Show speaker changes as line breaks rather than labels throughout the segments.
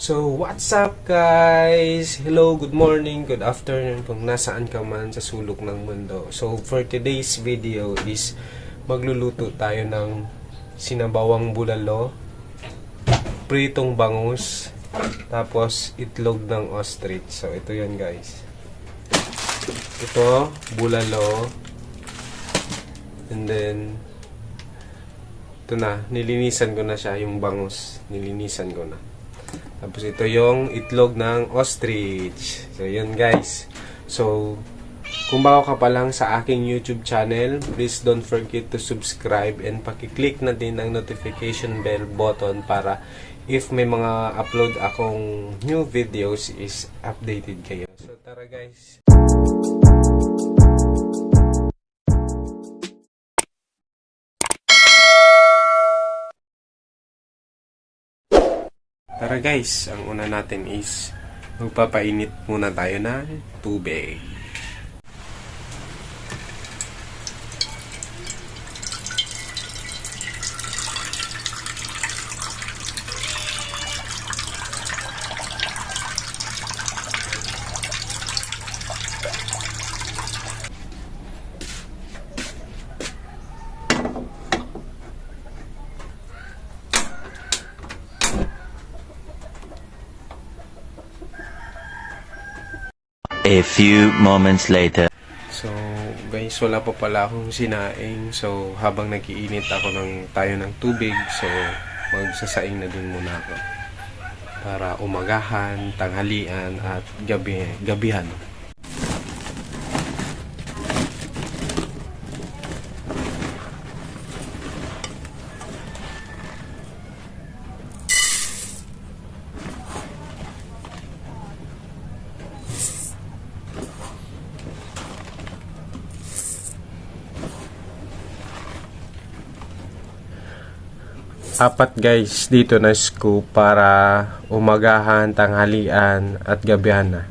So, what's up guys? Hello, good morning, good afternoon kung nasaan ka man sa sulok ng mundo. So, for today's video is magluluto tayo ng sinabawang bulalo, pritong bangus, tapos itlog ng ostrich. So, ito yan guys. Ito, bulalo, and then ito na, nilinisan ko na siya, yung bangus, nilinisan ko na. Tapos ito yung itlog ng ostrich. So yun guys. So kung bago ka pa lang sa aking YouTube channel, please don't forget to subscribe and paki-click na din ang notification bell button para if may mga upload akong new videos is updated kayo. So tara guys. Tara guys, ang una natin is magpapainit muna tayo ng tubig.
A few moments later.
So guys, wala pa pala akong sinaing. So habang nag-iinit ako tayo ng tubig, so magsasaing na din muna ako para umagahan, tanghalian at gabihan. Apat guys dito na scoop para umagahan, tanghalian at gabihan na.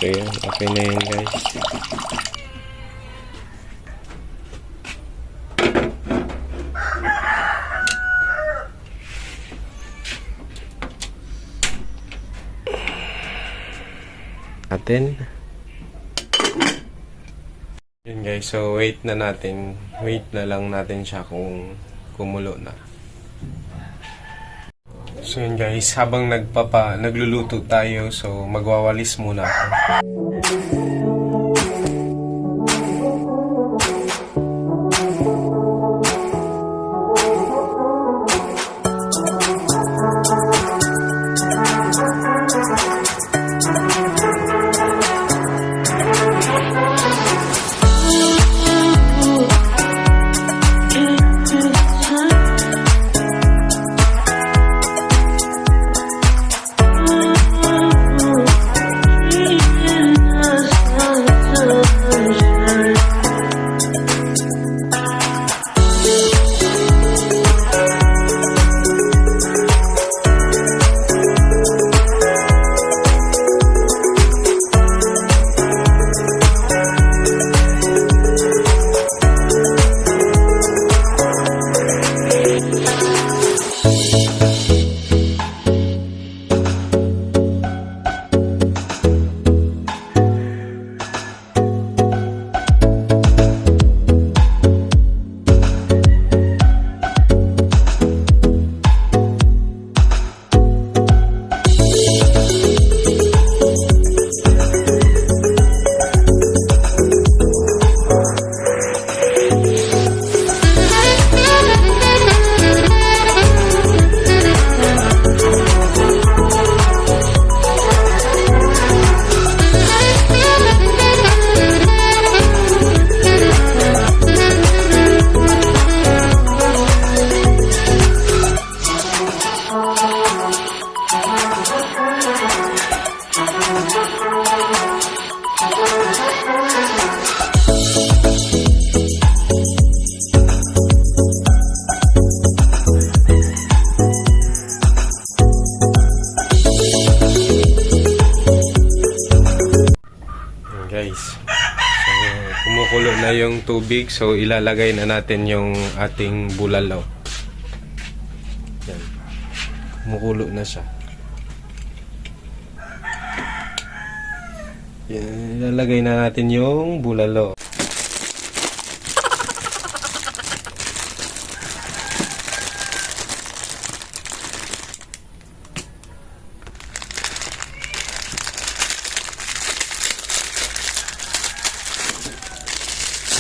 So yan, okay na yan guys. Atin. Yun guys, so wait na lang natin siya kung kumulo na. So yun guys, habang nagluluto tayo, so magwawalis muna ako. kumukulo na yung tubig. So, ilalagay na natin yung ating bulalo. Yan. Kumukulo na siya. Yan. Ilalagay na natin yung bulalo.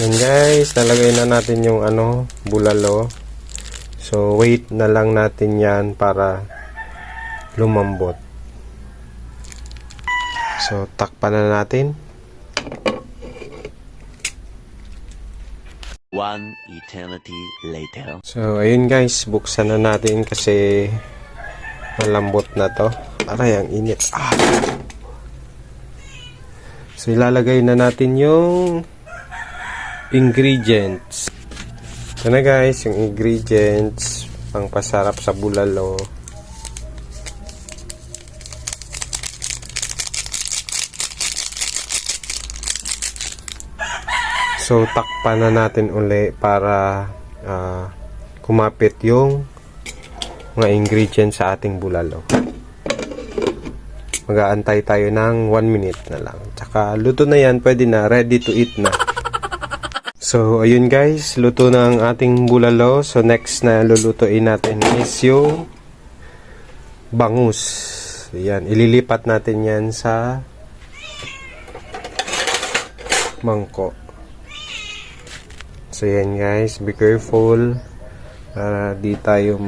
Yan guys, nalagay na natin yung bulalo. So wait na lang natin yan para lumambot. So takpan na natin.
One eternity later.
So ayun guys, buksan na natin kasi malambot na to. Aray, ang init. So ilalagay na natin yung ingredients. Ito na guys, yung ingredients pang pasarap sa bulalo. So takpan na natin uli para kumapit yung mga ingredients sa ating bulalo. Mag-aantay tayo ng 1 minute na lang. Tsaka luto na yan, pwede na, ready to eat na. So, ayun guys, luto na ang ating bulalo. So, next na lulutuin natin is yung bangus. Ayan, ililipat natin yan sa mangkok. So, ayan guys, be careful para di tayo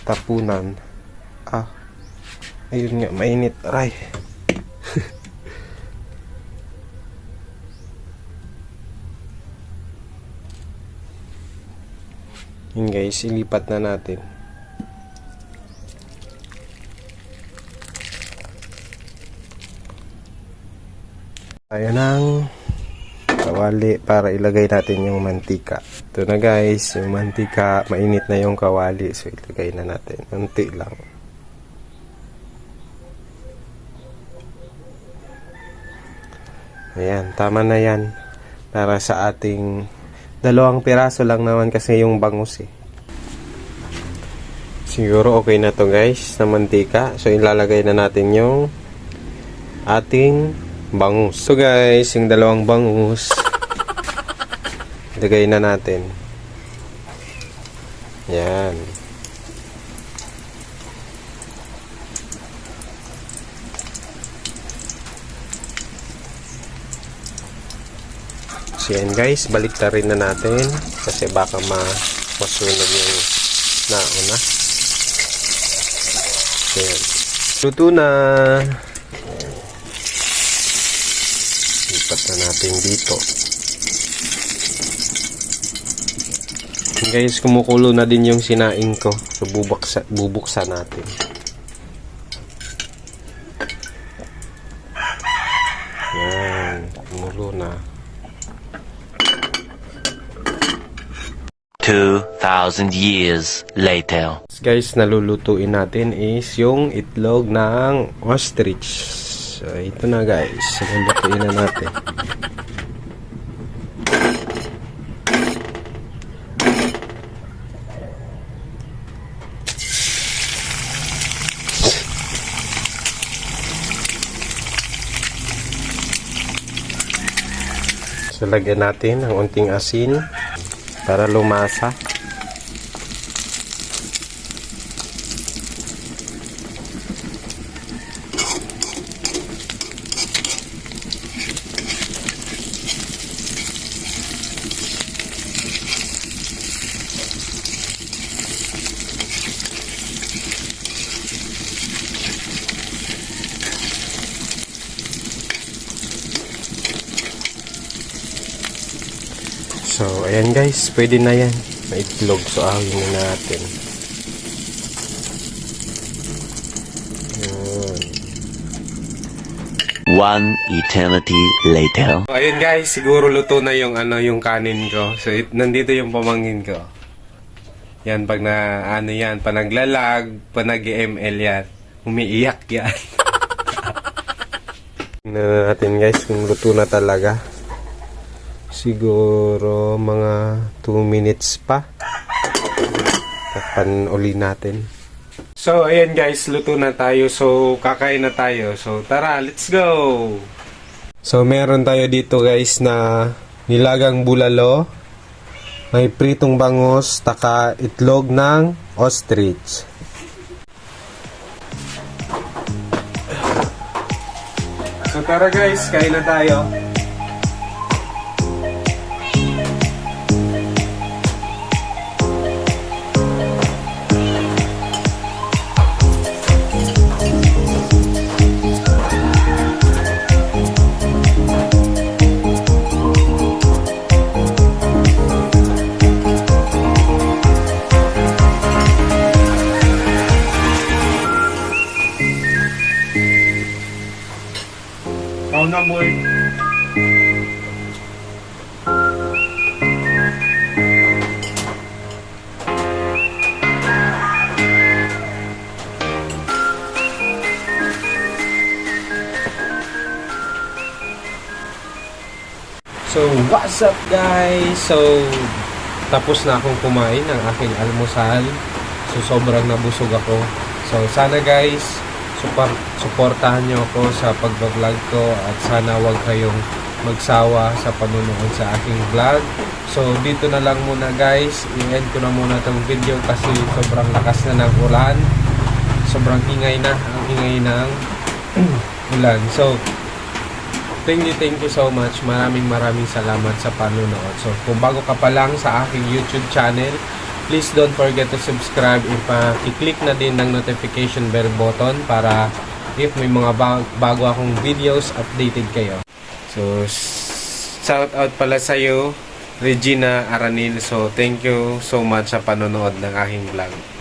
tapunan. Ayun nga, mainit. Aray. Yun guys, ilipat na natin. Ayan ang kawali para ilagay natin yung mantika. Ito na guys, yung mantika, mainit na yung kawali. So ilagay na natin, unti lang. Ayan, tama na yan. Para sa ating 2 piraso lang naman kasi yung bangus eh. Siguro okay na to guys, na mantika. So ilalagay na natin yung ating bangus. So guys, yung 2 bangus, ilagay na natin. Yan. So yan guys, baliktarin na natin kasi baka masunog yung nauna. So yan. Luto na. Lipat na natin dito. Guys, kumukulo na din yung sinaing ko. So bubuksan natin. Yan, kumulo na.
2,000 years later.
Guys, nalulutuin natin is yung itlog ng ostrich. So, ito na guys. Nalulutuin na natin. So, lagyan natin ng unting asin para lumasa. So, ayan guys, pwede na yan. May itlog, so ahawin na natin. Ayan.
One eternity later.
So, ayun guys, siguro luto na yung yung kanin ko. So, nandito yung pamangkin ko. Yan, pag yan, pa naglalag, pa nag-ML yan. Umiiyak yan. Tingnan na natin guys kung luto na talaga. Siguro mga 2 minutes pa. Takpan uli natin. So ayan guys, luto na tayo. So kakain na tayo. So tara, let's go! So meron tayo dito guys na nilagang bulalo, may pritong bangus, taka itlog ng ostrich. So tara guys, kain na tayo. Kau na boy. So, what's up guys? So, tapos na akong kumain ng aking almusal. So, sobrang nabusog ako. So, sana guys, suportahan nyo ako sa pagbablog ko at sana wag kayong magsawa sa panunood sa aking vlog. So, dito na lang muna guys. I-end ko na muna itong video kasi sobrang lakas na ng ulan. Sobrang ingay na. Ang ingay ng ulan. So, thank you so much. Maraming salamat sa panunood. So, kung bago ka pa lang sa aking YouTube channel, please don't forget to subscribe and i-click na din ng notification bell button para if may mga bago akong videos, updated kayo. So, shout out pala sa iyo, Regina Aranil. So, thank you so much sa panonood ng aking vlog.